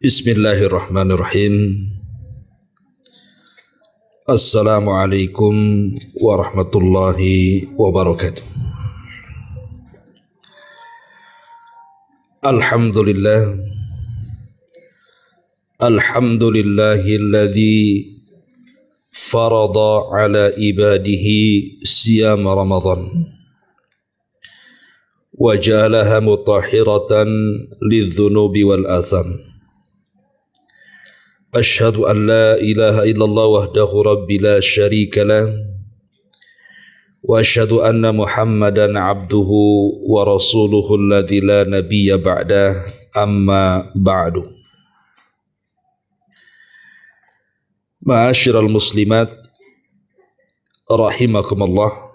Bismillahirrahmanirrahim. Assalamualaikum warahmatullahi wabarakatuh. Alhamdulillah. Alhamdulillahilladzi farada ala ibadihi siyam Ramadan wa ja'alaha mutahhiratan lidzunubi wal atham. Asyhadu an la ilaha illallah wahdahu rabbi la syarika lah wa asyhadu anna Muhammadan abduhu wa rasuluhu alladzi la nabiyya ba'dah, amma ba'du. Ma'asyiral muslimat rahimakumullah.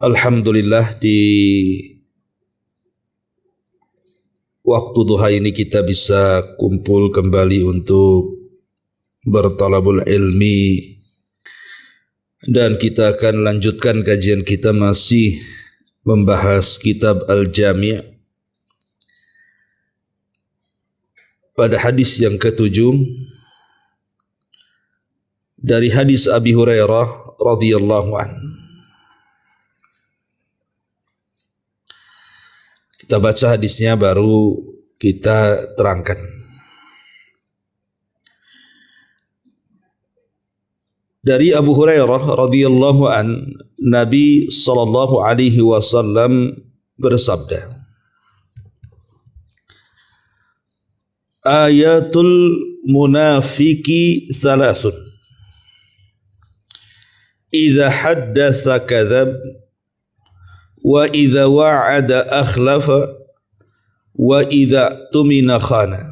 Alhamdulillah, di waktu duha ini kita bisa kumpul kembali untuk bertalabul ilmi, dan kita akan lanjutkan kajian kita masih membahas kitab Al-Jami' pada hadis yang ke-7 dari hadis Abi Hurairah radhiyallahu anhu. Kita baca hadisnya baru kita terangkan. Dari Abu Hurairah radhiyallahu an, Nabi sallallahu alaihi wasallam bersabda, ayatul munafiki thalathun, idza haddatsa kadzab, wa idza wa'ada akhlafa, wa idza tumina khana.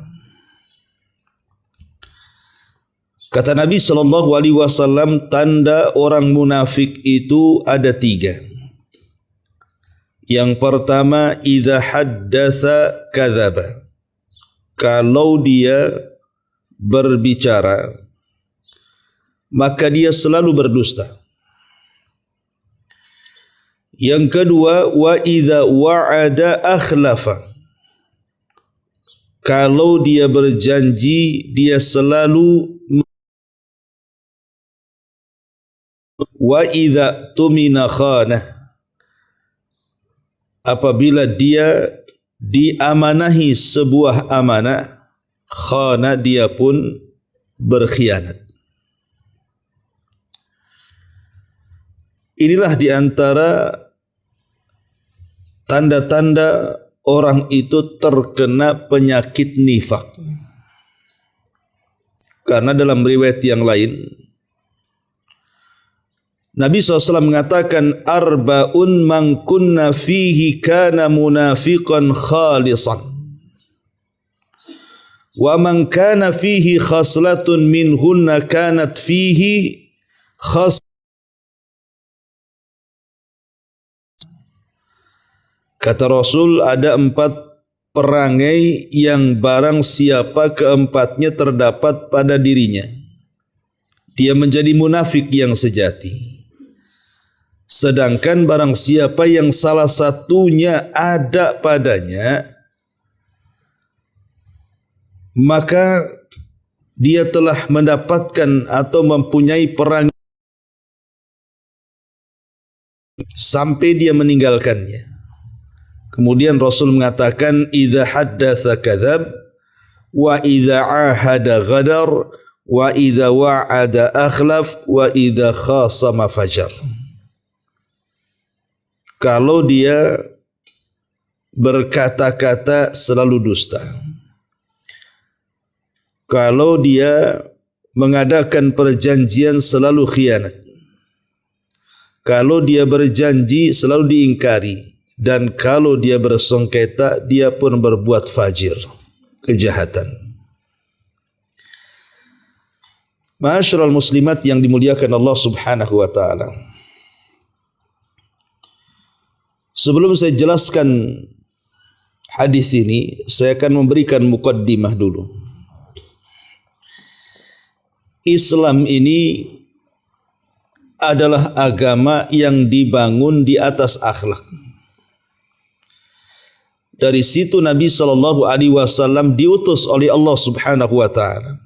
Kata Nabi sallallahu alaihi wasallam, tanda orang munafik itu ada 3. Yang pertama, idza haddatsa kadzaba, kalau dia berbicara maka dia selalu berdusta. Yang kedua, wa idza wa'ada akhlafa, kalau dia berjanji dia selalu. Wa idza tumina khana, apabila dia diamanahi sebuah amanah, khana, dia pun berkhianat. Inilah di antara tanda-tanda orang itu terkena penyakit nifak. Karena dalam riwayat yang lain, Nabi SAW mengatakan, arba'un man kunna fihi kana munafiqan khalisan, wa man kana fihi khaslatun minhunna kanat fihi khas. Kata Rasul, ada 4 perangai yang barang siapa keempatnya terdapat pada dirinya, dia menjadi munafik yang sejati. Sedangkan barang siapa yang salah satunya ada padanya, maka dia telah mendapatkan atau mempunyai perangai sampai dia meninggalkannya. Kemudian Rasul mengatakan, idza haddatsa kadzab, wa idza ahada ghadar, wa idza wa'ada akhlaf, wa idza khasama fajar. Kalau dia berkata-kata selalu dusta, kalau dia mengadakan perjanjian selalu khianat, kalau dia berjanji selalu diingkari, dan kalau dia bersengketa dia pun berbuat fajir, kejahatan. Ma'asyiral muslimat yang dimuliakan Allah Subhanahu wa taala. Sebelum saya jelaskan hadis ini, saya akan memberikan muqaddimah dulu. Islam ini adalah agama yang dibangun di atas akhlak. Dari situ Nabi SAW diutus oleh Allah Subhanahu wa taala.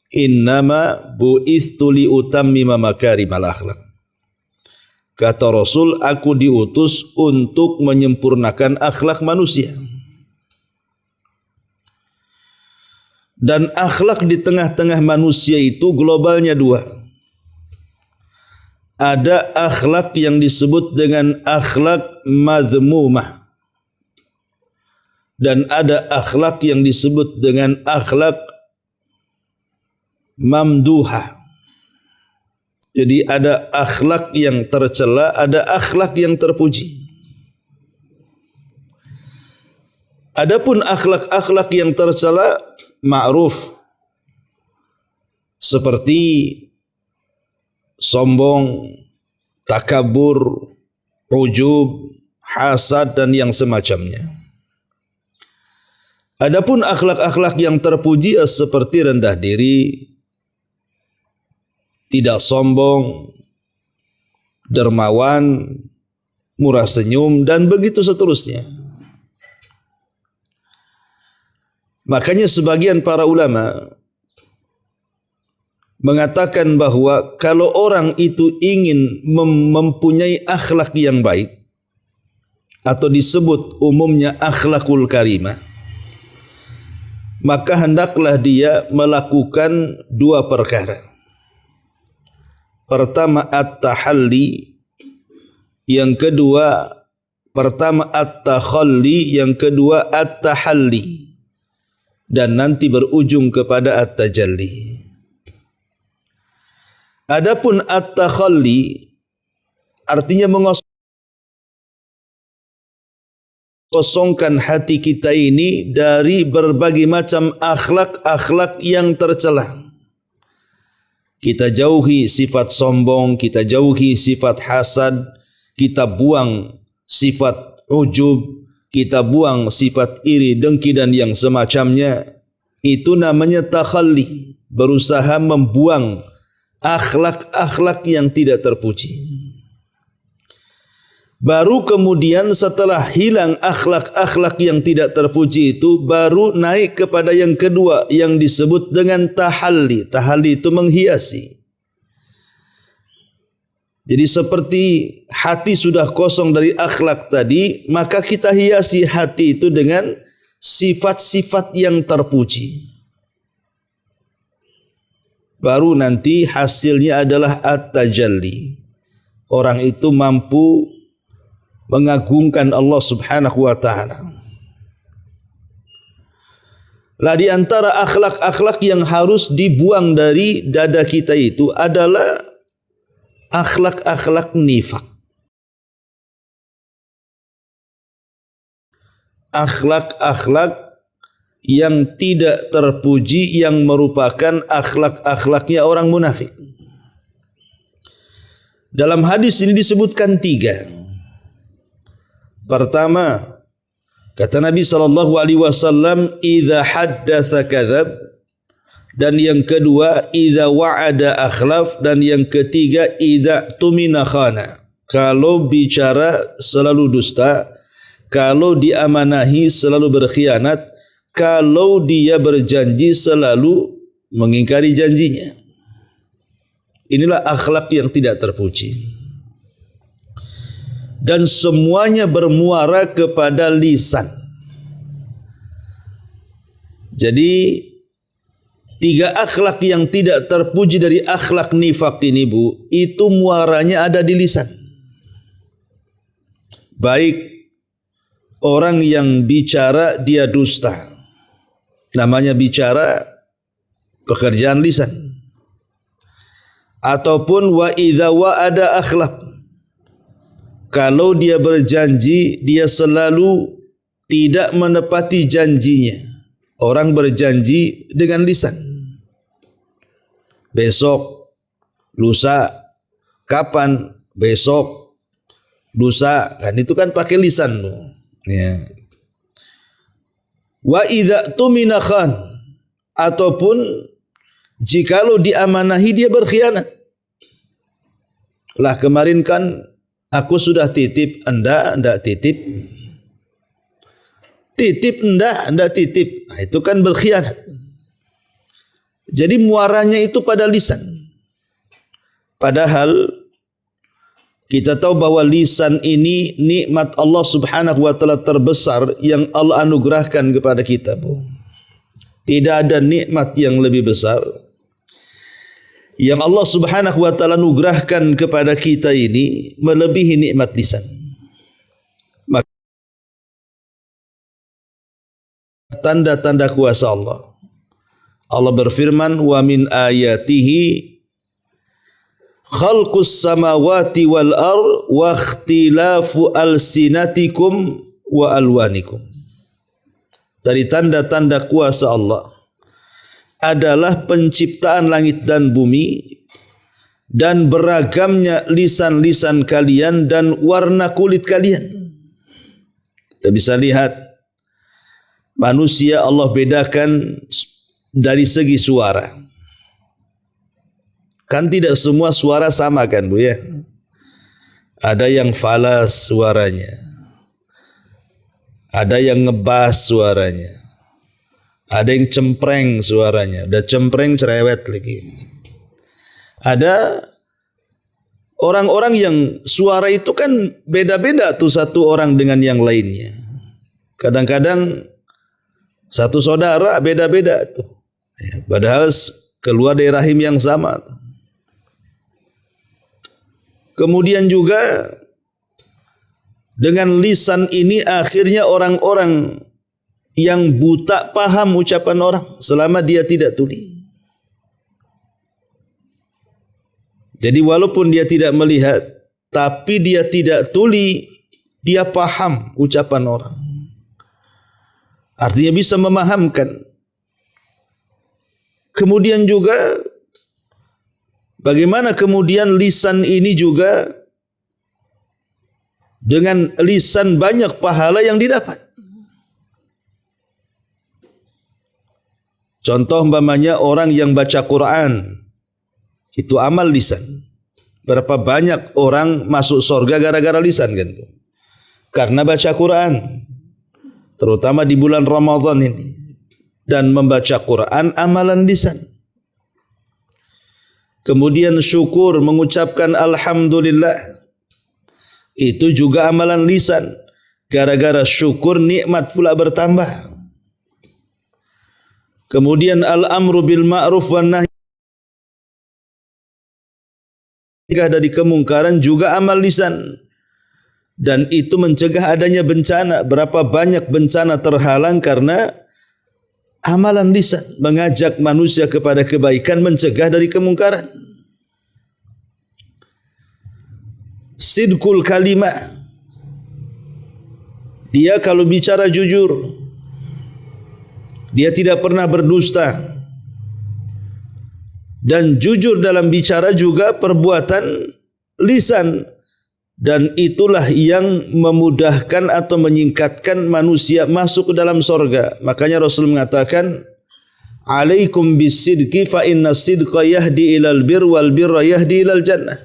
Innama bu'ithtu li utammima makarimal akhlak. Kata Rasul, aku diutus untuk menyempurnakan akhlak manusia. Dan akhlak di tengah-tengah manusia itu globalnya dua. Ada akhlak yang disebut dengan akhlak madhmumah. Dan ada akhlak yang disebut dengan akhlak mamduha. Jadi ada akhlak yang tercela, ada akhlak yang terpuji. Adapun akhlak-akhlak yang tercela ma'ruf, seperti sombong, takabur, ujub, hasad dan yang semacamnya. Adapun akhlak-akhlak yang terpuji seperti rendah diri, tidak sombong, dermawan, murah senyum dan begitu seterusnya. Makanya sebagian para ulama mengatakan bahwa kalau orang itu ingin mempunyai akhlak yang baik atau disebut umumnya akhlakul karimah, maka hendaklah dia melakukan dua perkara. Pertama at-tahalli, yang kedua at-takhalli, yang kedua at-tahalli, dan nanti berujung kepada at-tajalli. Adapun at-takhalli artinya mengosongkan hati kita ini dari berbagai macam akhlak-akhlak yang tercela. Kita jauhi sifat sombong, kita jauhi sifat hasad, kita buang sifat ujub, kita buang sifat iri, dengki dan yang semacamnya. Itu namanya takhalli, berusaha membuang akhlak-akhlak yang tidak terpuji. Baru kemudian setelah hilang akhlak-akhlak yang tidak terpuji itu, baru naik kepada yang kedua yang disebut dengan tahalli. Tahalli itu menghiasi. Jadi seperti hati sudah kosong dari akhlak tadi, maka kita hiasi hati itu dengan sifat-sifat yang terpuji. Baru nanti hasilnya adalah at-tajalli. Orang itu mampu mengagungkan Allah Subhanahu wa taala. Lah di antara akhlak-akhlak yang harus dibuang dari dada kita itu adalah akhlak-akhlak nifak. Akhlak-akhlak yang tidak terpuji, yang merupakan akhlak-akhlaknya orang munafik. Dalam hadis ini disebutkan 3. Pertama, kata Nabi SAW, idza haddatsa kadzab, dan yang kedua, idza wa'ada akhlaf, dan yang ketiga, idza tumina khana. Kalau bicara selalu dusta, kalau diamanahi selalu berkhianat, kalau dia berjanji selalu mengingkari janjinya. Inilah akhlak yang tidak terpuji. Dan semuanya bermuara kepada lisan. Jadi 3 akhlak yang tidak terpuji dari akhlak nifak ini, Bu, itu muaranya ada di lisan. Baik orang yang bicara dia dusta, namanya bicara pekerjaan lisan. Ataupun wa idza wa'ada akhlaf, kalau dia berjanji, dia selalu tidak menepati janjinya. Orang berjanji dengan lisan. Besok, lusa, kapan, besok, lusa, kan itu kan pakai lisan. Ya. Wa idza tumina khan, ataupun jikalau diamanahi dia berkhianat. Lah kemarin kan aku sudah titip, Anda tidak titip. Titip enggak titip. Nah, itu kan berkhianat. Jadi muaranya itu pada lisan. Padahal kita tahu bahwa lisan ini nikmat Allah Subhanahu wa taala terbesar yang Allah anugerahkan kepada kita, Bu. Tidak ada nikmat yang lebih besar yang Allah Subhanahu wa taala anugerahkan kepada kita ini melebihi nikmat lisan. Tanda-tanda kuasa Allah. Allah berfirman, "Wa min ayatihi khalqus samawati wal ar wa ikhtilafu alsinatikum wa alwanikum." Dari tanda-tanda kuasa Allah adalah penciptaan langit dan bumi dan beragamnya lisan-lisan kalian dan warna kulit kalian. Kita bisa lihat manusia Allah bedakan dari segi suara. Kan tidak semua suara sama kan, Bu ya? Ada yang falas suaranya. Ada yang ngebas suaranya. Ada yang cempreng suaranya. Udah cempreng cerewet lagi. Ada orang-orang yang suara itu kan beda-beda tuh satu orang dengan yang lainnya. Kadang-kadang satu saudara beda-beda tuh. Ya, padahal keluar dari rahim yang sama. Kemudian juga dengan lisan ini akhirnya orang-orang yang buta paham ucapan orang selama dia tidak tuli. Jadi walaupun dia tidak melihat, tapi dia tidak tuli, dia paham ucapan orang. Artinya bisa memahamkan. Kemudian juga bagaimana kemudian lisan ini juga dengan lisan banyak pahala yang didapat. Contoh umpamanya orang yang baca Quran, itu amal lisan. Berapa banyak orang masuk surga gara-gara lisan kan? Karena baca Quran. Terutama di bulan Ramadan ini. Dan membaca Quran amalan lisan. Kemudian syukur, mengucapkan alhamdulillah. Itu juga amalan lisan. Gara-gara syukur nikmat pula bertambah. Kemudian al-amru bil ma'ruf wan nahi dari kemungkaran juga amal lisan. Dan itu mencegah adanya bencana. Berapa banyak bencana terhalang karena amalan lisan, mengajak manusia kepada kebaikan, mencegah dari kemungkaran. Sidqul kalimah. Dia kalau bicara jujur. Dia tidak pernah berdusta. Dan jujur dalam bicara juga perbuatan lisan. Dan itulah yang memudahkan atau menyingkatkan manusia masuk ke dalam sorga. Makanya Rasul mengatakan, "Alaikum bisidqi fa inna sidqa yahdi ilal bir wal birra yahdi ilal jannah."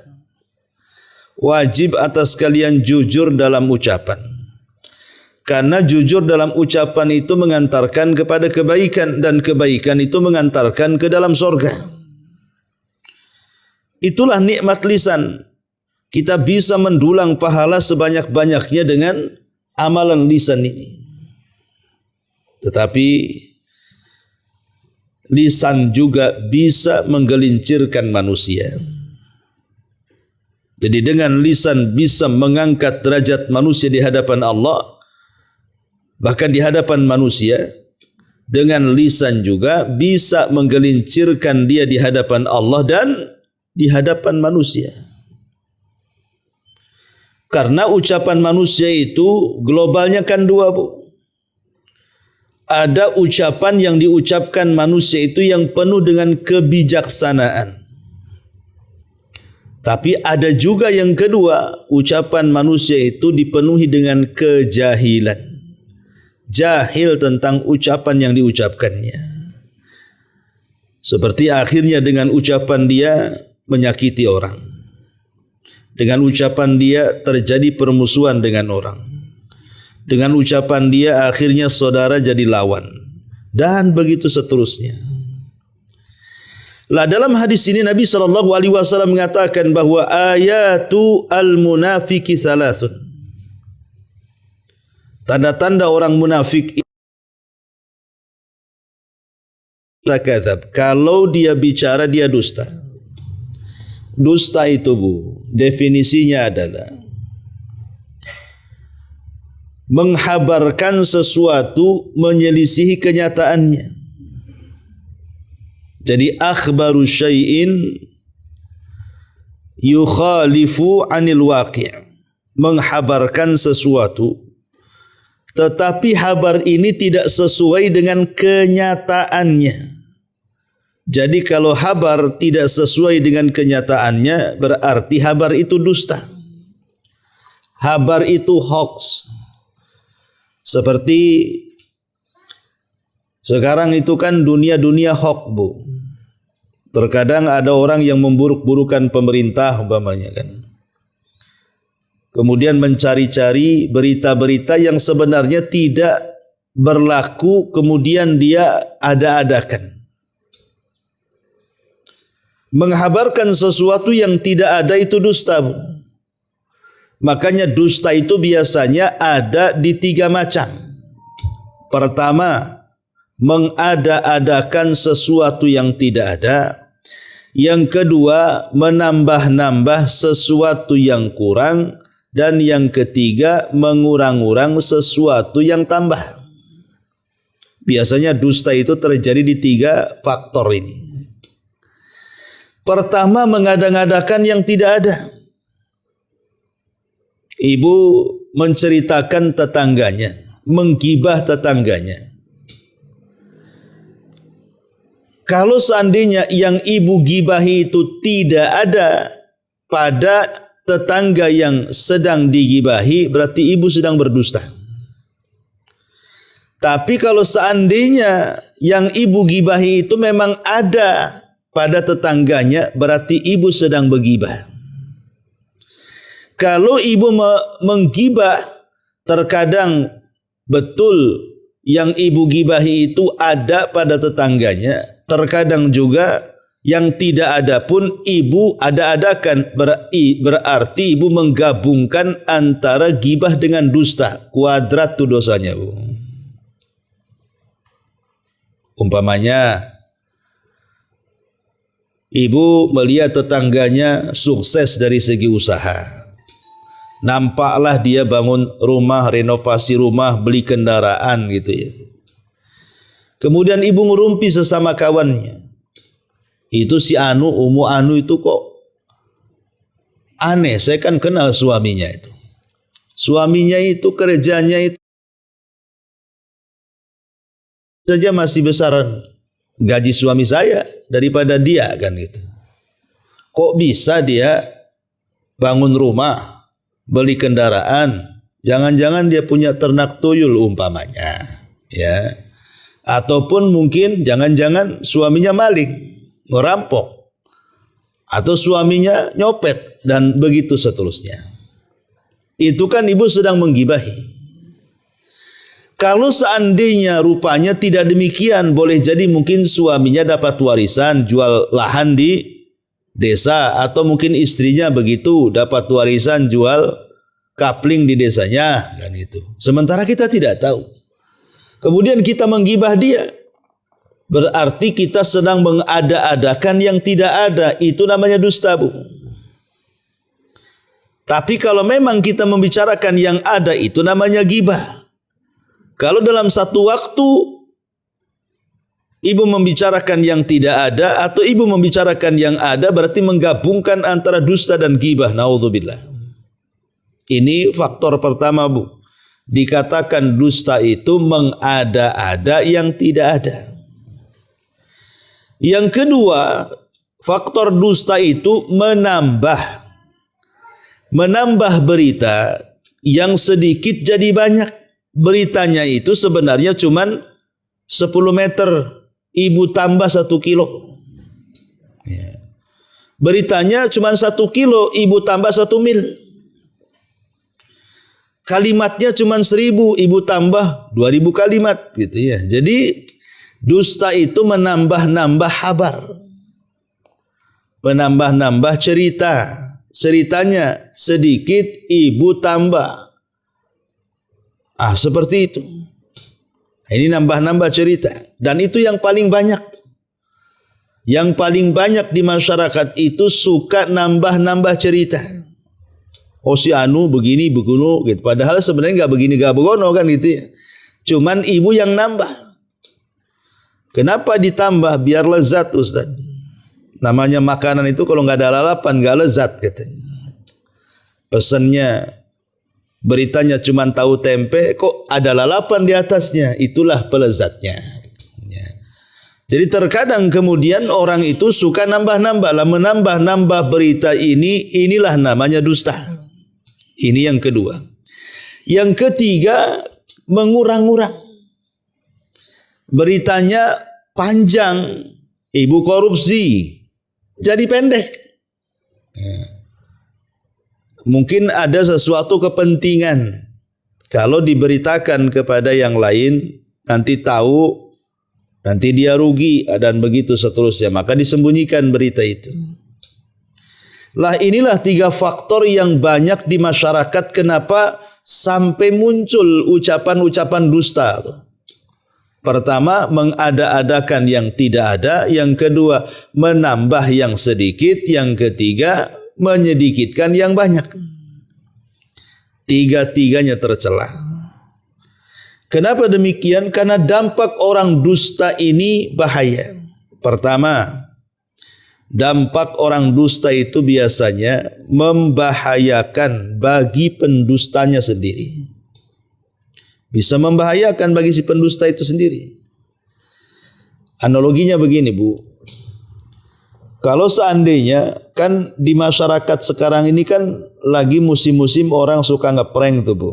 Wajib atas kalian jujur dalam ucapan. Karena jujur dalam ucapan itu mengantarkan kepada kebaikan dan kebaikan itu mengantarkan ke dalam sorga. Itulah nikmat lisan. Kita bisa mendulang pahala sebanyak-banyaknya dengan amalan lisan ini. Tetapi lisan juga bisa menggelincirkan manusia. Jadi dengan lisan bisa mengangkat derajat manusia di hadapan Allah. Bahkan di hadapan manusia. Dengan lisan juga bisa menggelincirkan dia di hadapan Allah dan di hadapan manusia. Karena ucapan manusia itu globalnya kan dua, Bu. Ada ucapan yang diucapkan manusia itu yang penuh dengan kebijaksanaan. Tapi ada juga yang kedua, ucapan manusia itu dipenuhi dengan kejahilan. Jahil tentang ucapan yang diucapkannya. Seperti akhirnya dengan ucapan dia menyakiti orang. Dengan ucapan dia terjadi permusuhan dengan orang. Dengan ucapan dia akhirnya saudara jadi lawan. Dan begitu seterusnya. Lah dalam hadis ini Nabi SAW mengatakan bahwa ayatu al-munafiki thalathun. Tanda-tanda orang munafik kadzab. Kalau dia bicara dia dusta. Dusta itu definisinya adalah menghabarkan sesuatu menyelisihi kenyataannya. Jadi akhbaru syai'in yukhalifu 'anil waqi'. Menghabarkan sesuatu tetapi habar ini tidak sesuai dengan kenyataannya. Jadi kalau habar tidak sesuai dengan kenyataannya berarti habar itu dusta. Habar itu hoax. Seperti sekarang itu kan dunia hoax, Terkadang ada orang yang memburuk-burukan pemerintah umpamanya kan. Kemudian mencari-cari berita-berita yang sebenarnya tidak berlaku, kemudian dia ada-adakan. Menghabarkan sesuatu yang tidak ada itu dusta. Makanya dusta itu biasanya ada di 3 macam. Pertama, mengada-adakan sesuatu yang tidak ada. Yang kedua, menambah-nambah sesuatu yang kurang. Dan yang ketiga, mengurang-urang sesuatu yang tambah. Biasanya dusta itu terjadi di 3 faktor ini. Pertama, mengada-ngadakan yang tidak ada. Ibu menceritakan tetangganya, menggibah tetangganya. Kalau seandainya yang ibu gibahi itu tidak ada pada tetangga yang sedang digibahi, berarti ibu sedang berdusta. Tapi kalau seandainya yang ibu gibahi itu memang ada pada tetangganya, berarti ibu sedang bergibah. Kalau ibu menggibah, terkadang betul yang ibu gibahi itu ada pada tetangganya, terkadang juga yang tidak ada pun ibu ada-adakan. Berarti ibu menggabungkan antara gibah dengan dusta. Kuadrat itu dosanya, Umpamanya ibu melihat tetangganya sukses dari segi usaha. Nampaklah dia bangun rumah, renovasi rumah, beli kendaraan gitu ya. Kemudian ibu ngerumpi sesama kawannya. Itu si Umu Anu itu kok aneh, saya kan kenal suaminya itu. Suaminya itu kerjanya itu saja masih besar gaji suami saya daripada dia kan gitu. Kok bisa dia bangun rumah, beli kendaraan, jangan-jangan dia punya ternak tuyul umpamanya, ya. Ataupun mungkin jangan-jangan suaminya maling, merampok, atau suaminya nyopet dan begitu seterusnya. Itu kan ibu sedang menggibahi. Kalau seandainya rupanya tidak demikian, boleh jadi mungkin suaminya dapat warisan jual lahan di desa, atau mungkin istrinya begitu dapat warisan jual kapling di desanya kan itu. Sementara kita tidak tahu. Kemudian kita menggibah dia, berarti kita sedang mengada-adakan yang tidak ada. Itu namanya dusta, Bu. Tapi kalau memang kita membicarakan yang ada, itu namanya gibah. Kalau dalam satu waktu ibu membicarakan yang tidak ada atau ibu membicarakan yang ada, berarti menggabungkan antara dusta dan gibah. Naudzubillah. Ini faktor pertama, Bu. Dikatakan dusta itu mengada-ada yang tidak ada. Yang kedua, faktor dusta itu menambah berita yang sedikit jadi banyak. Beritanya itu sebenarnya cuman 10 meter, ibu tambah 1 kilo. Ya. Beritanya cuman 1 kilo, ibu tambah 1 mil. kalimatnya cuma 1000, ibu tambah 2000 kalimat gitu ya. Jadi dusta itu menambah-nambah kabar, menambah-nambah cerita. Ceritanya sedikit, ibu tambah. Seperti itu. Ini nambah-nambah cerita. Dan itu yang paling banyak. Yang paling banyak di masyarakat itu suka nambah-nambah cerita. Oh si anu begini, begono gitu. Padahal sebenarnya nggak begini, nggak begono kan gitu ya. Cuman ibu yang nambah. Kenapa ditambah? Biar lezat Ustaz. Namanya makanan itu kalau nggak ada lalapan nggak lezat katanya. Pesannya, beritanya cuma tahu tempe, kok ada lalapan di atasnya, itulah pelezatnya. Ya. Jadi terkadang kemudian orang itu suka nambah-nambah, menambah-nambah berita ini, inilah namanya dusta. Ini yang kedua. Yang ketiga, mengurang-urang. Beritanya panjang, ibu korupsi, jadi pendek. Ya. Mungkin ada sesuatu kepentingan. Kalau diberitakan kepada yang lain, nanti tahu, nanti dia rugi, dan begitu seterusnya. Maka disembunyikan berita itu. Lah inilah 3 faktor yang banyak di masyarakat kenapa sampai muncul ucapan-ucapan dusta. Pertama, mengada-adakan yang tidak ada. Yang kedua, menambah yang sedikit. Yang ketiga, menyedikitkan yang banyak. Tiga-tiganya tercela. Kenapa demikian? Karena dampak orang dusta ini bahaya. Pertama, dampak orang dusta itu biasanya membahayakan bagi pendustanya sendiri. Bisa membahayakan bagi si pendusta itu sendiri. Analoginya begini, Bu. Kalau seandainya kan di masyarakat sekarang ini kan lagi musim-musim orang suka ngeprank tuh, Bu.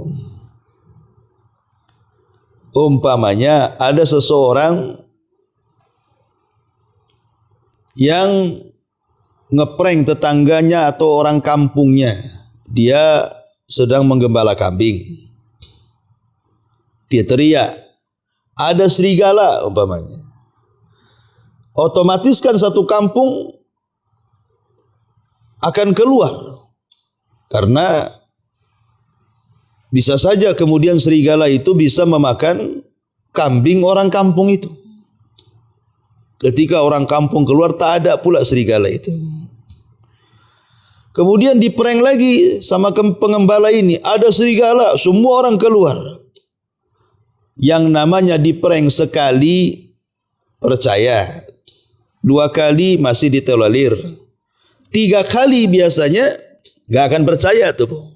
Umpamanya ada seseorang yang ngeprank tetangganya atau orang kampungnya. Dia sedang menggembala kambing. Dia teriak, ada serigala umpamanya. Otomatis kan satu kampung akan keluar. Karena bisa saja kemudian serigala itu bisa memakan kambing orang kampung itu. Ketika orang kampung keluar, tak ada pula serigala itu. Kemudian diprank lagi sama pengembala ini, ada serigala, semua orang keluar. Yang namanya diprank sekali percaya, 2 kali masih ditolerir, 3 kali biasanya gak akan percaya tuh.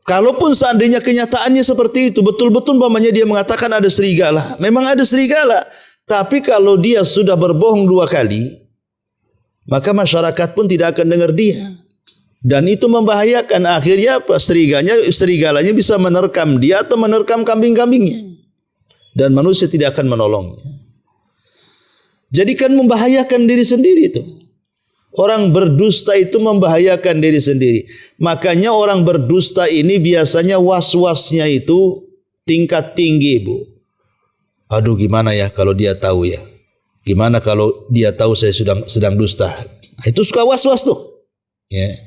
Kalaupun seandainya kenyataannya seperti itu, betul-betul umpamanya dia mengatakan ada serigala, memang ada serigala, tapi kalau dia sudah berbohong 2 kali, maka masyarakat pun tidak akan dengar dia. Dan itu membahayakan. Akhirnya apa? Serigalanya bisa menerkam dia atau menerkam kambing-kambingnya. Dan manusia tidak akan menolongnya. Jadi kan membahayakan diri sendiri itu. Orang berdusta itu membahayakan diri sendiri. Makanya orang berdusta ini biasanya was-wasnya itu tingkat tinggi, Bu. Aduh, gimana ya kalau dia tahu ya? Gimana kalau dia tahu saya sedang dusta? Itu suka was-was tuh. Ya.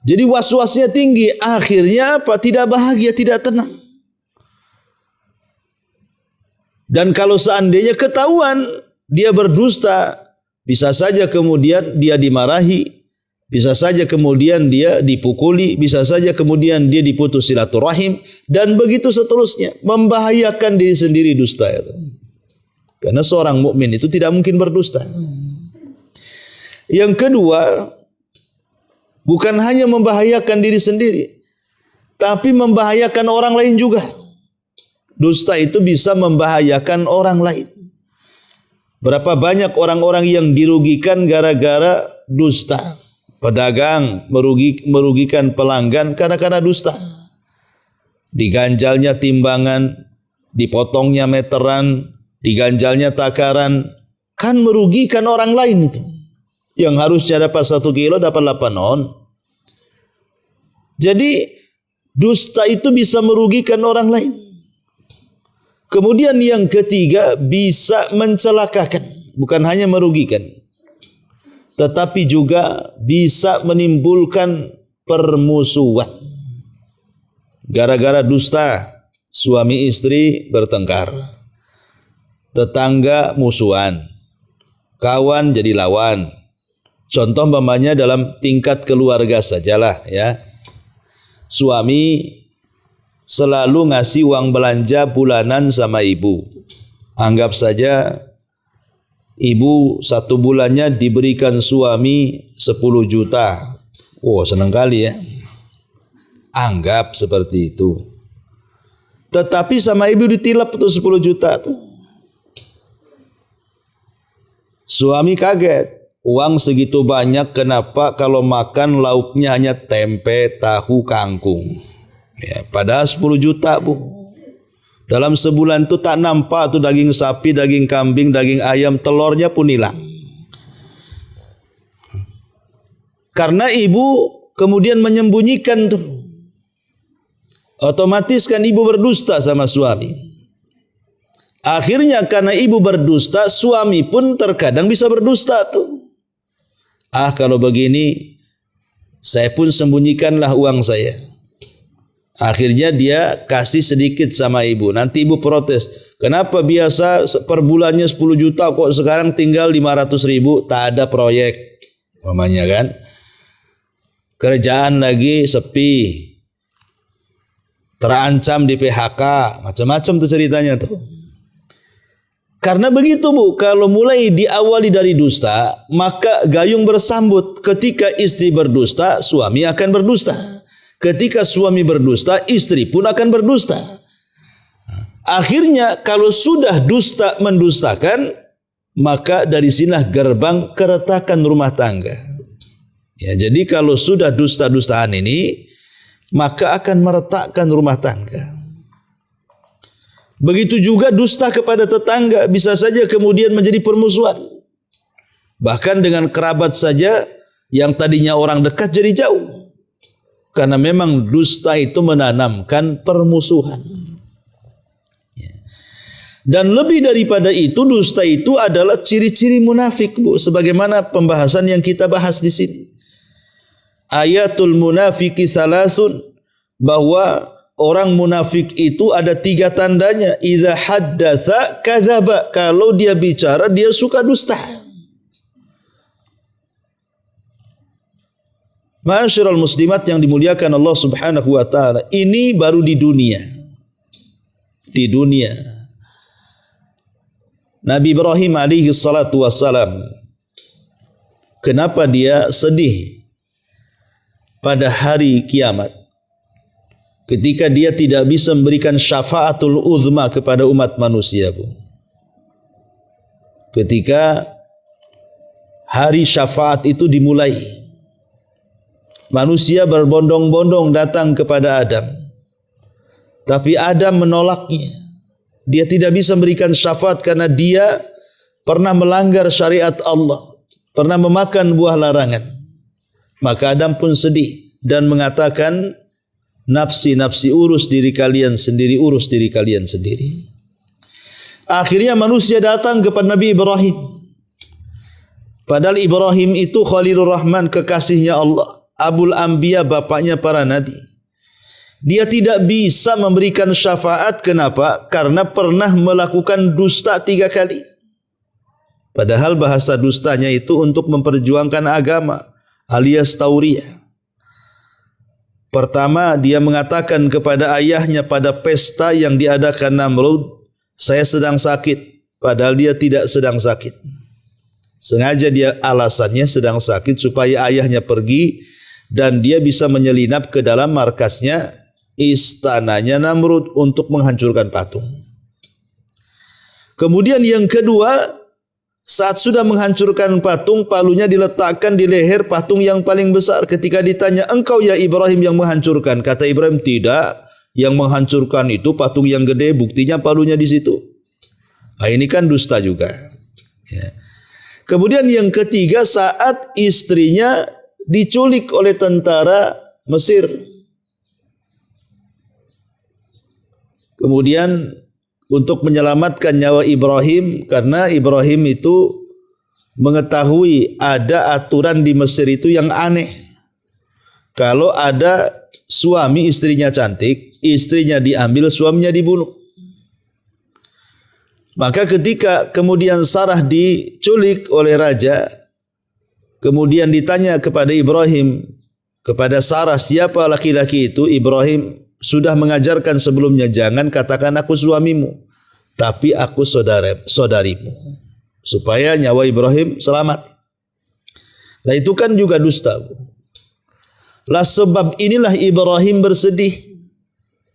Jadi was-wasnya tinggi. Akhirnya apa? Tidak bahagia, tidak tenang. Dan kalau seandainya ketahuan dia berdusta, bisa saja kemudian dia dimarahi, bisa saja kemudian dia dipukuli, bisa saja kemudian dia diputus silaturahim, dan begitu seterusnya. Membahayakan diri sendiri dusta itu. Karena seorang mukmin itu tidak mungkin berdusta. Yang kedua, bukan hanya membahayakan diri sendiri, tapi membahayakan orang lain juga. Dusta itu bisa membahayakan orang lain. Berapa banyak orang-orang yang dirugikan gara-gara dusta. Pedagang merugikan pelanggan karena dusta. Diganjalnya timbangan, dipotongnya meteran, diganjalnya takaran, kan merugikan orang lain itu. Yang harusnya dapat 1 kilo dapat 8 on. Jadi dusta itu bisa merugikan orang lain. Kemudian yang ketiga, bisa mencelakakan, bukan hanya merugikan, tetapi juga bisa menimbulkan permusuhan. Gara-gara dusta, suami istri bertengkar, tetangga musuhan, kawan jadi lawan. Contoh umpamanya dalam tingkat keluarga sajalah ya. Suami selalu ngasih uang belanja bulanan sama ibu. Anggap saja ibu 1 bulannya diberikan suami 10 juta. Oh, senang kali ya. Anggap seperti itu. Tetapi sama ibu ditilap tuh 10 juta tuh. Suami kaget. Uang segitu banyak, kenapa kalau makan lauknya hanya tempe, tahu, kangkung? Ya, padahal 10 juta bu. Dalam sebulan itu tak nampak tuh daging sapi, daging kambing, daging ayam, telurnya pun hilang. Karena ibu kemudian menyembunyikan tuh. Otomatis kan ibu berdusta sama suami. Akhirnya karena ibu berdusta, suami pun terkadang bisa berdusta tuh. Kalau begini, saya pun sembunyikanlah uang saya. Akhirnya dia kasih sedikit sama ibu. Nanti ibu protes. Kenapa biasa per bulannya 10 juta kok sekarang tinggal 500 ribu? Tak ada proyek. Mamanya kan. Kerjaan lagi sepi. Terancam di PHK. Macam-macam tuh ceritanya tuh. Karena begitu bu, kalau mulai diawali dari dusta, maka gayung bersambut. Ketika istri berdusta, suami akan berdusta. Ketika suami berdusta, istri pun akan berdusta. Akhirnya kalau sudah dusta mendustakan, maka dari sinilah gerbang keretakan rumah tangga. Ya, jadi kalau sudah dusta-dustaan ini, maka akan meretakkan rumah tangga. Begitu juga dusta kepada tetangga bisa saja kemudian menjadi permusuhan. Bahkan dengan kerabat saja yang tadinya orang dekat jadi jauh. Karena memang dusta itu menanamkan permusuhan. Dan lebih daripada itu, dusta itu adalah ciri-ciri munafik, bu. Sebagaimana pembahasan yang kita bahas di sini. Ayatul munafiki salasun, bahwa orang munafik itu ada 3 tandanya. Idza haddatsa kadzaba, kalau dia bicara dia suka dusta. Ma'asyiral muslimat yang dimuliakan Allah Subhanahu wa taala, ini baru di dunia. Di dunia. Nabi Ibrahim alaihi salatu wassalam, kenapa dia sedih pada hari kiamat? Ketika dia tidak bisa memberikan syafaatul uzma kepada umat manusia, bu. Ketika hari syafaat itu dimulai, manusia berbondong-bondong datang kepada Adam. Tapi Adam menolaknya. Dia tidak bisa memberikan syafaat karena dia pernah melanggar syariat Allah, pernah memakan buah larangan. Maka Adam pun sedih dan mengatakan, nafsi-nafsi, urus diri kalian sendiri, urus diri kalian sendiri. Akhirnya manusia datang kepada Nabi Ibrahim. Padahal Ibrahim itu Khalilur Rahman, kekasihnya Allah, Abul Anbiya, bapaknya para nabi. Dia tidak bisa memberikan syafaat. Kenapa? Karena pernah melakukan dusta 3 kali. Padahal bahasa dustanya itu untuk memperjuangkan agama, alias tauriyah. Pertama, dia mengatakan kepada ayahnya pada pesta yang diadakan Namrud, saya sedang sakit. Padahal dia tidak sedang sakit. Sengaja dia alasannya sedang sakit supaya ayahnya pergi dan dia bisa menyelinap ke dalam markasnya, istananya Namrud, untuk menghancurkan patung. Kemudian yang kedua, saat sudah menghancurkan patung, palunya diletakkan di leher patung yang paling besar. Ketika ditanya, engkau ya Ibrahim yang menghancurkan? Kata Ibrahim, tidak. Yang menghancurkan itu patung yang gede, buktinya palunya di situ. Nah, ini kan dusta juga. Ya. Kemudian yang ketiga, saat istrinya diculik oleh tentara Mesir. Kemudian untuk menyelamatkan nyawa Ibrahim, karena Ibrahim itu mengetahui ada aturan di Mesir itu yang aneh. Kalau ada suami istrinya cantik, istrinya diambil, suaminya dibunuh. Maka ketika kemudian Sarah diculik oleh raja, kemudian ditanya kepada Ibrahim, kepada Sarah, siapa laki-laki itu? Ibrahim sudah mengajarkan sebelumnya, jangan katakan aku suamimu, tapi aku saudarimu. Supaya nyawa Ibrahim selamat. Nah itu kan juga dusta. Lah sebab inilah Ibrahim bersedih,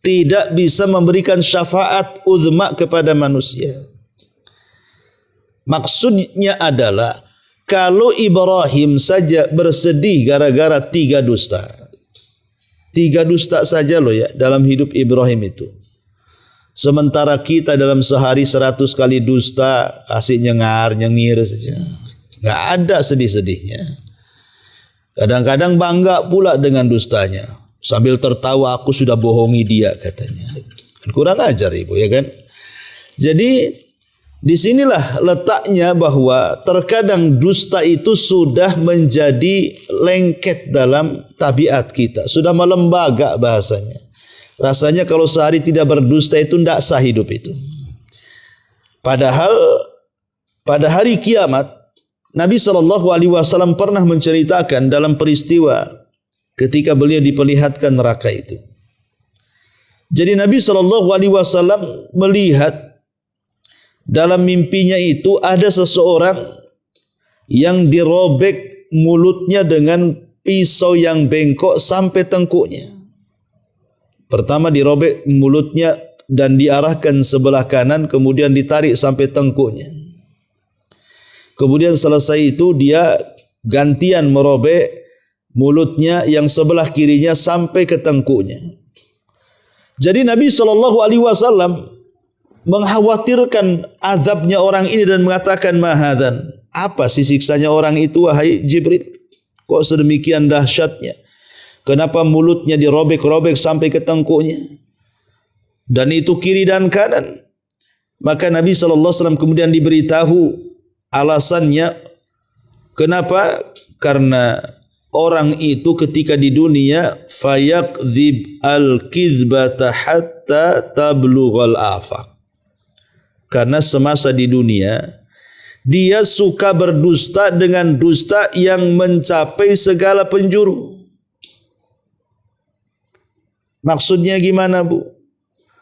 tidak bisa memberikan syafaat uzma kepada manusia. Maksudnya adalah, kalau Ibrahim saja bersedih gara-gara 3 dusta. 3 dusta saja loh ya dalam hidup Ibrahim itu. Sementara kita dalam sehari 100 kali dusta, asik nyengir saja. Enggak ada sedih-sedihnya. Kadang-kadang bangga pula dengan dustanya. Sambil tertawa, aku sudah bohongi dia katanya. Kurang ajar ibu ya kan. Jadi disinilah letaknya bahwa terkadang dusta itu sudah menjadi lengket dalam tabiat kita. Sudah melembaga bahasanya. Rasanya kalau sehari tidak berdusta itu tidak sah hidup itu. Padahal pada hari kiamat Nabi SAW pernah menceritakan dalam peristiwa ketika beliau diperlihatkan neraka itu. Jadi Nabi SAW melihat dalam mimpinya itu ada seseorang yang dirobek mulutnya dengan pisau yang bengkok sampai tengkuknya. Pertama dirobek mulutnya dan diarahkan sebelah kanan, kemudian ditarik sampai tengkuknya. Kemudian selesai itu dia gantian merobek mulutnya yang sebelah kirinya sampai ke tengkuknya. Jadi Nabi SAW mengkhawatirkan azabnya orang ini dan mengatakan, mahadan, apa sih siksanya orang itu wahai Jibril? Kok sedemikian dahsyatnya? Kenapa mulutnya dirobek-robek sampai ke tengkuknya? Dan itu kiri dan kanan. Maka Nabi SAW kemudian diberitahu alasannya. Kenapa? Karena orang itu ketika di dunia fayakdzib al-kizbata hatta tablughal afaq. Karena semasa di dunia dia suka berdusta dengan dusta yang mencapai segala penjuru. Maksudnya gimana bu?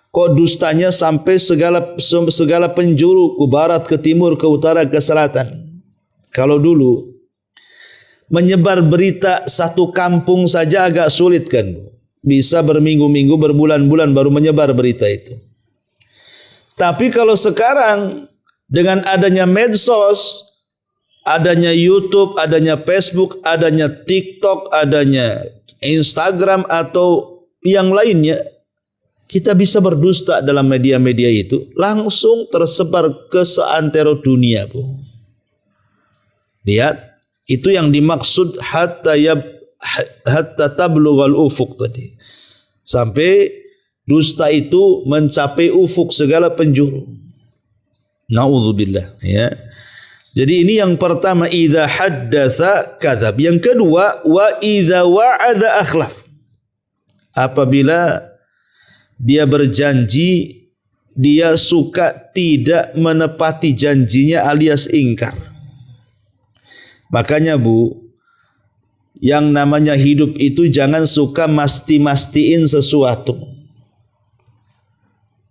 Kok dustanya sampai segala penjuru, ke barat, ke timur, ke utara, ke selatan. Kalau dulu menyebar berita satu kampung saja agak sulit kan bu? Bisa berminggu-minggu, berbulan-bulan baru menyebar berita itu. Tapi kalau sekarang dengan adanya medsos, adanya YouTube, adanya Facebook, adanya TikTok, adanya Instagram atau yang lainnya, kita bisa berdusta dalam media-media itu langsung tersebar ke seantero dunia bu. Lihat, itu yang dimaksud hatta tablughal ufuq tadi. Sampai dusta itu mencapai ufuk segala penjuru. Na'udzubillah ya. Jadi ini yang pertama, idza haddatsa kadzab. Yang kedua, wa idza wa'ada akhlaf. Apabila dia berjanji, dia suka tidak menepati janjinya alias ingkar. Makanya bu, yang namanya hidup itu jangan suka mastiin sesuatu.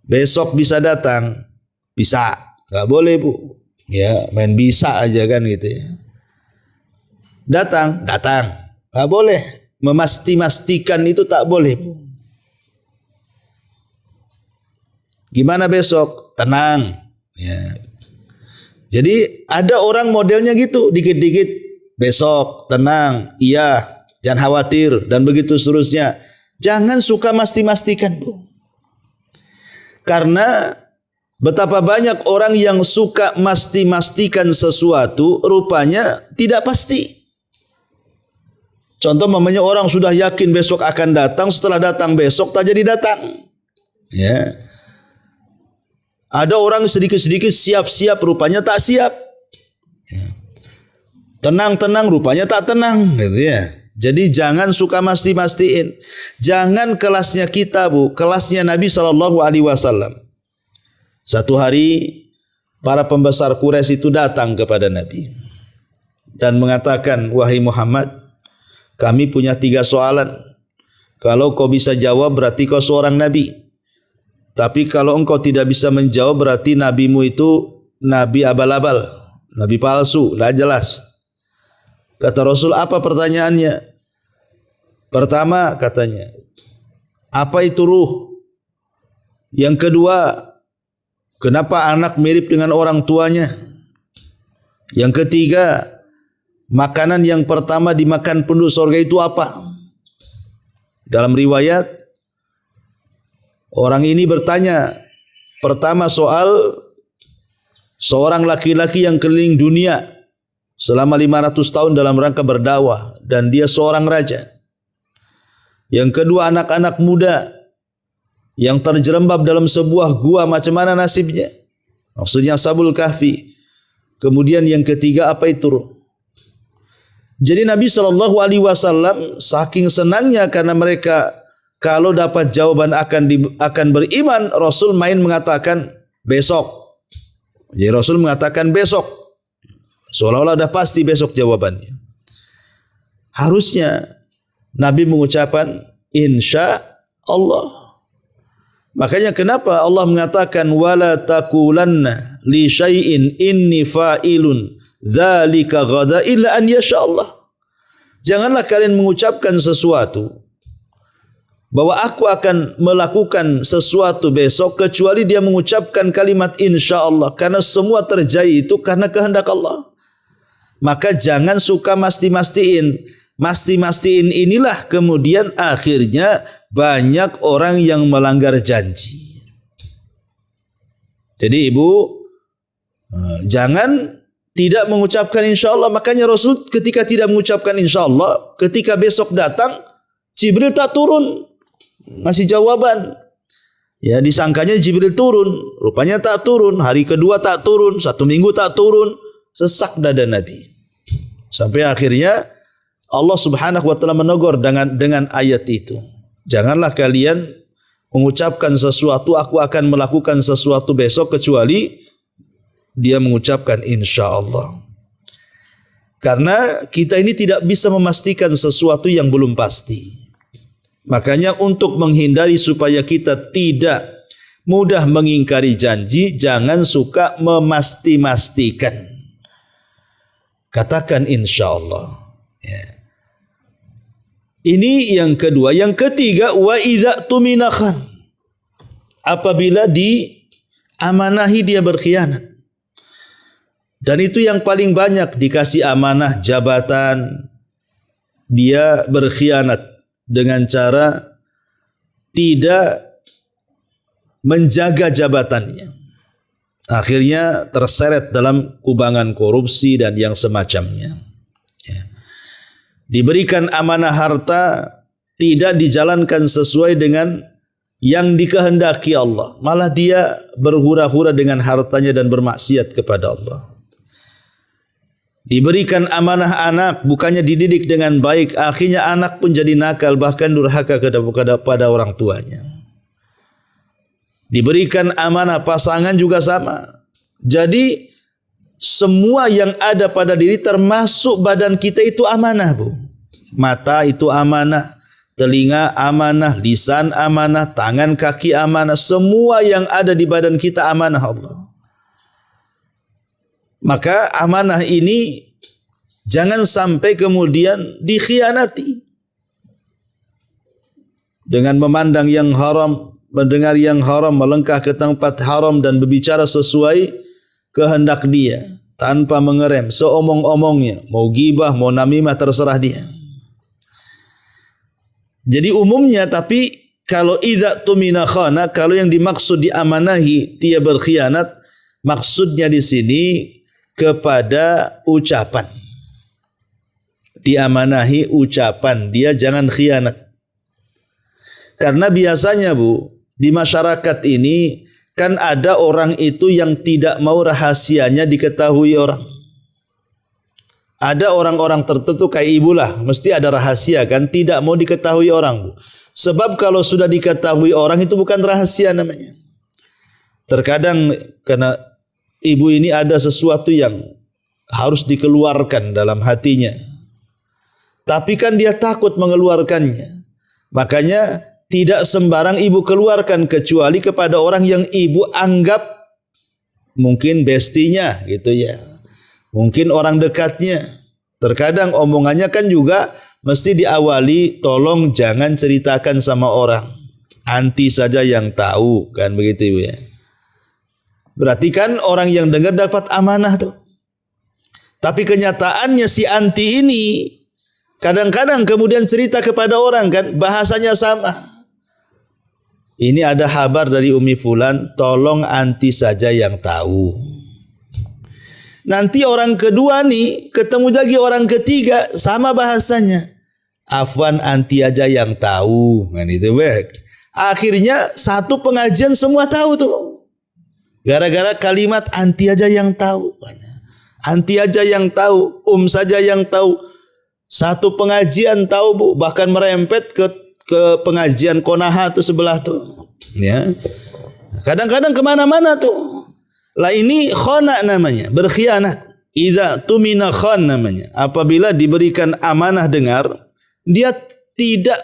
Besok bisa datang, bisa, nggak boleh bu. Ya main bisa aja kan gitu ya. Datang, nggak boleh. Memastikan itu tak boleh bu. Gimana besok? Tenang. Ya. Jadi ada orang modelnya gitu, dikit-dikit besok, tenang, iya, jangan khawatir dan begitu seterusnya. Jangan suka mastikan bu. Karena betapa banyak orang yang suka mastikan sesuatu rupanya tidak pasti. Contoh mamanya orang sudah yakin besok akan datang, setelah datang besok tak jadi datang. Ya. Ada orang sedikit-sedikit siap-siap rupanya tak siap. Tenang-tenang rupanya tak tenang, gitu ya. Jadi jangan suka masti-mastiin. Jangan kelasnya kita, Bu, kelasnya Nabi SAW. Satu hari para pembesar Quraisy itu datang kepada Nabi dan mengatakan, wahai Muhammad, kami punya 3 soalan. Kalau kau bisa jawab berarti kau seorang Nabi. Tapi kalau engkau tidak bisa menjawab berarti nabimu itu nabi abal-abal, nabi palsu, tidak jelas. Kata Rasul, apa pertanyaannya? Pertama katanya, apa itu ruh? Yang kedua, kenapa anak mirip dengan orang tuanya? Yang ketiga, makanan yang pertama dimakan penduduk surga itu apa? Dalam riwayat, orang ini bertanya, pertama soal seorang laki-laki yang keliling dunia selama 500 tahun dalam rangka berdakwah dan dia seorang raja. Yang kedua, anak-anak muda yang terjerembab dalam sebuah gua, macam mana nasibnya? Maksudnya Ashabul Kahfi. Kemudian yang ketiga, apa itu ruh? Jadi Nabi SAW saking senangnya karena mereka kalau dapat jawaban akan beriman, Rasul main mengatakan besok. Jadi Rasul mengatakan besok. Seolah-olah dah pasti besok jawabannya. Harusnya Nabi mengucapkan insya Allah. Makanya kenapa Allah mengatakan wala taqulanna li syai'in inni fa'ilun dzalika ghada illa an yasha Allah. Janganlah kalian mengucapkan sesuatu bahwa aku akan melakukan sesuatu besok kecuali dia mengucapkan kalimat insya Allah, karena semua terjadi itu karena kehendak Allah. Maka jangan suka masti-mastiin. Masti-mastiin inilah kemudian akhirnya banyak orang yang melanggar janji. Jadi ibu, jangan tidak mengucapkan insya Allah. Makanya Rasul ketika tidak mengucapkan insya Allah, ketika besok datang, Jibril tak turun ngasih jawaban. Ya, disangkanya Jibril turun, rupanya tak turun. Hari kedua tak turun, 1 minggu tak turun. Sesak dada Nabi. Sampai akhirnya Allah Subhanahu wa taala menegur dengan ayat itu. Janganlah kalian mengucapkan sesuatu, aku akan melakukan sesuatu besok kecuali dia mengucapkan insya Allah. Karena kita ini tidak bisa memastikan sesuatu yang belum pasti. Makanya untuk menghindari supaya kita tidak mudah mengingkari janji, jangan suka memasti-mastikan. Katakan insya Allah. Ya. Ini yang kedua. Yang ketiga, wa idza tumina khan. Apabila diamanahi dia berkhianat. Dan itu yang paling banyak, dikasih amanah jabatan, dia berkhianat dengan cara tidak menjaga jabatannya. Akhirnya terseret dalam kubangan korupsi dan yang semacamnya. Ya. Diberikan amanah harta, tidak dijalankan sesuai dengan yang dikehendaki Allah. Malah dia berhura-hura dengan hartanya dan bermaksiat kepada Allah. Diberikan amanah anak, bukannya dididik dengan baik, akhirnya anak pun jadi nakal, bahkan durhaka kepada orang tuanya. Diberikan amanah pasangan juga sama. Jadi semua yang ada pada diri termasuk badan kita itu amanah, Bu. Mata itu amanah, telinga amanah, lisan amanah, tangan kaki amanah, semua yang ada di badan kita amanah Allah. Maka amanah ini jangan sampai kemudian dikhianati dengan memandang yang haram, mendengar yang haram, melangkah ke tempat haram dan berbicara sesuai kehendak dia tanpa mengerem, seomong-omongnya, mau gibah, mau namimah, terserah dia. Jadi umumnya, tapi kalau idza tumina khana, kalau yang dimaksud diamanahi dia berkhianat, maksudnya di sini kepada ucapan. Diamanahi ucapan, dia jangan khianat. Karena biasanya, Bu, di masyarakat ini kan ada orang itu yang tidak mau rahasianya diketahui orang. Ada orang-orang tertentu kayak ibu lah, mesti ada rahasia kan, tidak mau diketahui orang, Bu. Sebab kalau sudah diketahui orang itu bukan rahasia namanya. Terkadang karena ibu ini ada sesuatu yang harus dikeluarkan dalam hatinya. Tapi kan dia takut mengeluarkannya. Makanya tidak sembarang ibu keluarkan kecuali kepada orang yang ibu anggap mungkin bestinya gitu ya. Mungkin orang dekatnya. Terkadang omongannya kan juga mesti diawali, tolong jangan ceritakan sama orang. Anti saja yang tahu, kan begitu Ibu ya. Berarti kan orang yang dengar dapat amanah tuh. Tapi kenyataannya si anti ini kadang-kadang kemudian cerita kepada orang kan, bahasanya sama. Ini ada kabar dari Umi Fulan, tolong anti saja yang tahu. Nanti orang kedua nih ketemu lagi orang ketiga sama bahasanya. Afwan anti aja yang tahu. Kan itu baik. Akhirnya satu pengajian semua tahu tuh. Gara-gara kalimat anti aja yang tahu. Anti aja yang tahu, saja yang tahu. Satu pengajian tahu Bu, bahkan merempet ke pengajian Konaha tuh sebelah tuh. Ya. Kadang-kadang kemana-mana tuh. Lah ini khana namanya, berkhianat. Idza tumina khan namanya. Apabila diberikan amanah dengar, dia tidak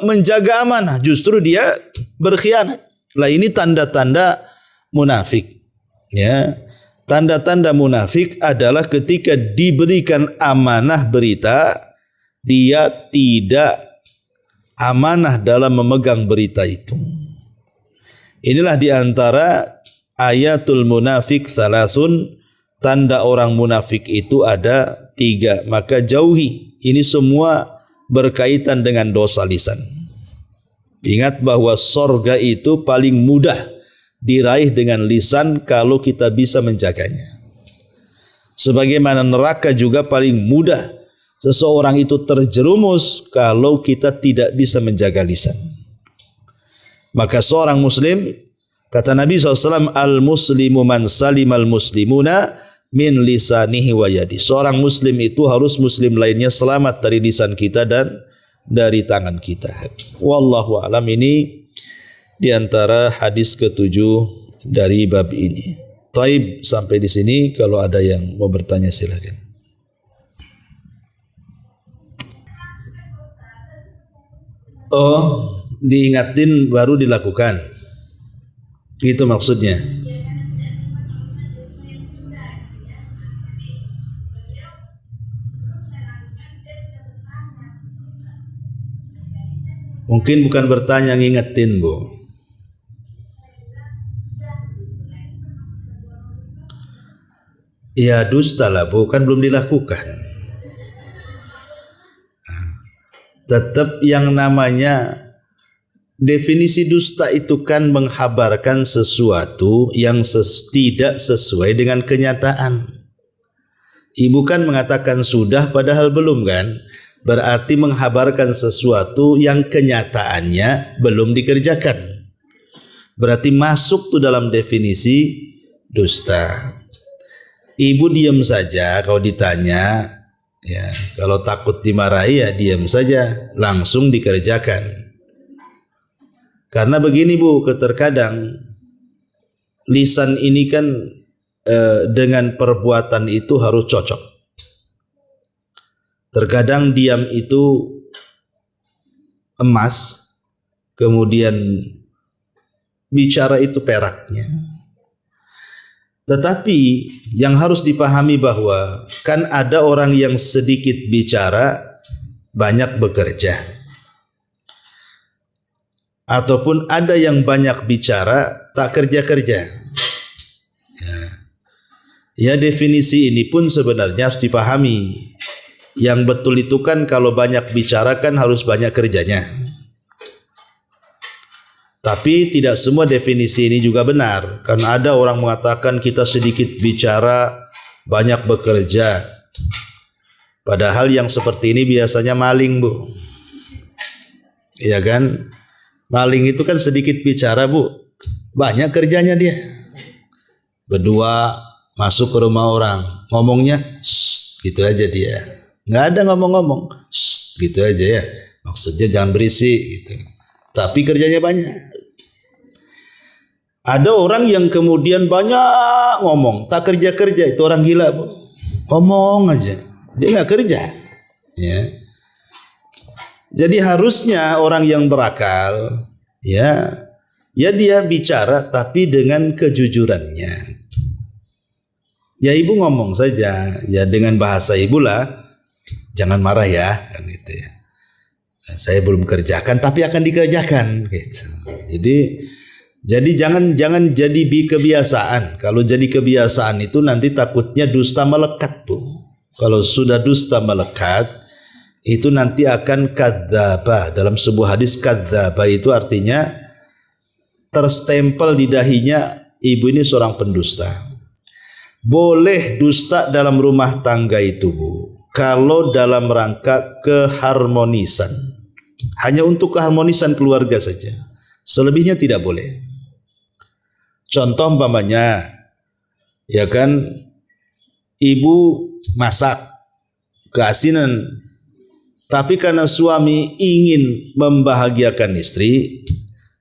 menjaga amanah, justru dia berkhianat. Lah ini tanda-tanda munafik. Ya. Tanda-tanda munafik adalah ketika diberikan amanah berita, dia tidak amanah dalam memegang berita itu. Inilah diantara ayatul munafik salasun, tanda orang munafik itu ada 3, maka jauhi. Ini semua berkaitan dengan dosa lisan. Ingat bahwa sorga itu paling mudah diraih dengan lisan kalau kita bisa menjaganya. Sebagaimana neraka juga paling mudah seseorang itu terjerumus kalau kita tidak bisa menjaga lisan. Maka seorang muslim, kata Nabi SAW, al-muslimu man salimal muslimuna min lisanihi wa yadi. Seorang muslim itu harus muslim lainnya selamat dari lisan kita dan dari tangan kita. Wallahu a'lam. Ini diantara hadis ke-7 dari bab ini. Taib, sampai di sini. Kalau ada yang mau bertanya silakan. Oh, diingatin baru dilakukan. Itu maksudnya. Mungkin bukan bertanya, ngingetin Bu. Ya dusta lah Bu, kan belum dilakukan. Tetap yang namanya definisi dusta itu kan menghabarkan sesuatu yang tidak sesuai dengan kenyataan. Ibu kan mengatakan sudah padahal belum kan? Berarti menghabarkan sesuatu yang kenyataannya belum dikerjakan. Berarti masuk tuh dalam definisi dusta. Ibu diam saja kalau ditanya, ya. Kalau takut dimarahi ya diam saja, langsung dikerjakan. Karena begini Bu, terkadang lisan ini kan dengan perbuatan itu harus cocok. Terkadang diam itu emas, kemudian bicara itu peraknya. Tetapi yang harus dipahami bahwa kan ada orang yang sedikit bicara, banyak bekerja. Ataupun ada yang banyak bicara, tak kerja-kerja. Ya, definisi ini pun sebenarnya harus dipahami. Yang betul itu kan kalau banyak bicara kan harus banyak kerjanya. Tapi tidak semua definisi ini juga benar. Karena ada orang mengatakan kita sedikit bicara, banyak bekerja. Padahal yang seperti ini biasanya maling Bu. Iya kan? Maling itu kan sedikit bicara Bu, banyak kerjanya dia. Berdua masuk ke rumah orang, ngomongnya gitu aja dia. Nggak ada ngomong-ngomong, gitu aja ya. Maksudnya jangan berisik gitu. Tapi kerjanya banyak. Ada orang yang kemudian banyak ngomong, tak kerja-kerja, itu orang gila, Bu. Ngomong aja, dia nggak kerja. Ya. Jadi harusnya orang yang berakal, ya dia bicara tapi dengan kejujurannya. Ya ibu ngomong saja, ya dengan bahasa ibu lah, jangan marah ya, kan gitu ya. Saya belum kerjakan tapi akan dikerjakan, gitu. Jadi jangan jadi kebiasaan. Kalau jadi kebiasaan itu nanti takutnya dusta melekat, Bu. Kalau sudah dusta melekat, itu nanti akan kadzdzaba. Dalam sebuah hadis kadzdzaba itu artinya terstempel di dahinya ibu ini seorang pendusta. Boleh dusta dalam rumah tangga itu, Bu, kalau dalam rangka keharmonisan. Hanya untuk keharmonisan keluarga saja. Selebihnya tidak boleh. Contoh umpamanya, ya kan, ibu masak keasinan, tapi karena suami ingin membahagiakan istri,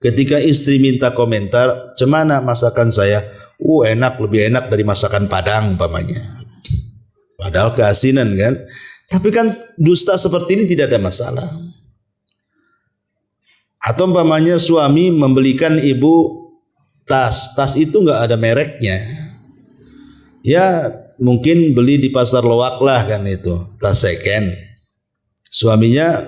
ketika istri minta komentar, "Cemana masakan saya?" Enak, lebih enak dari masakan Padang umpamanya. Padahal keasinan kan. Tapi kan dusta seperti ini tidak ada masalah. Atau umpamanya suami membelikan ibu tas itu nggak ada mereknya, ya mungkin beli di pasar loak lah kan, itu tas second. Suaminya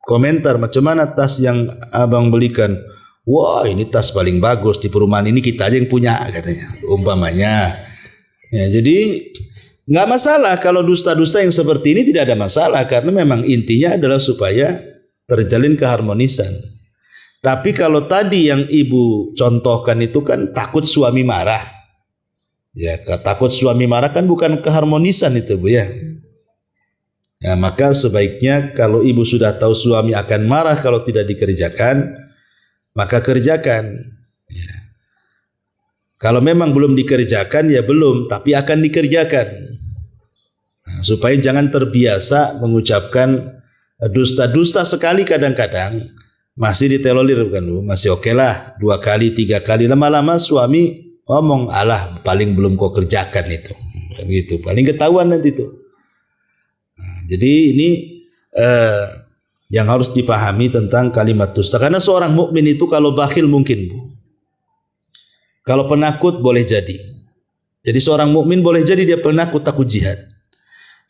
komentar, "Macam mana tas yang abang belikan?" "Wah, ini tas paling bagus di perumahan ini, kita aja yang punya," katanya, umpamanya. Ya, jadi nggak masalah kalau dusta-dusta yang seperti ini, tidak ada masalah karena memang intinya adalah supaya terjalin keharmonisan. Tapi kalau tadi yang ibu contohkan itu kan takut suami marah. Ya, takut suami marah kan bukan keharmonisan itu, Bu ya. Ya, maka sebaiknya kalau ibu sudah tahu suami akan marah kalau tidak dikerjakan, maka kerjakan. Ya. Kalau memang belum dikerjakan ya belum, tapi akan dikerjakan. Nah, supaya jangan terbiasa mengucapkan dusta-dusta sekali, kadang-kadang masih ditelolir kan, Bu, masih oke lah 2 kali 3 kali, lama-lama suami ngomong, "Alah, paling belum kau kerjakan itu," gitu, paling ketahuan nanti itu. Nah, jadi ini yang harus dipahami tentang kalimat dusta. Karena seorang mukmin itu kalau bakhil mungkin, Bu, kalau penakut boleh jadi. Jadi seorang mukmin boleh jadi dia penakut, takut jihad,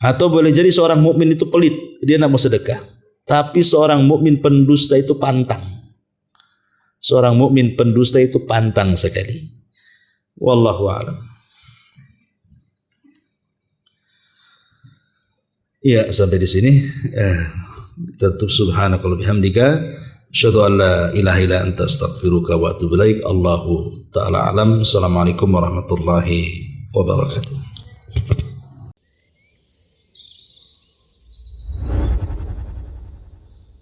atau boleh jadi seorang mukmin itu pelit, dia tidak mau sedekah. Tapi seorang mukmin pendusta itu pantang. Seorang mukmin pendusta itu pantang sekali. Wallahu a'lam. Iya, sampai di sini. Kita tutup. Subhanakallahumma bihamdika, asyhadu an la ilaha illa anta, astaghfiruka wa atubu ilaik. Allahu ta'ala alam. Assalamualaikum warahmatullahi wabarakatuh.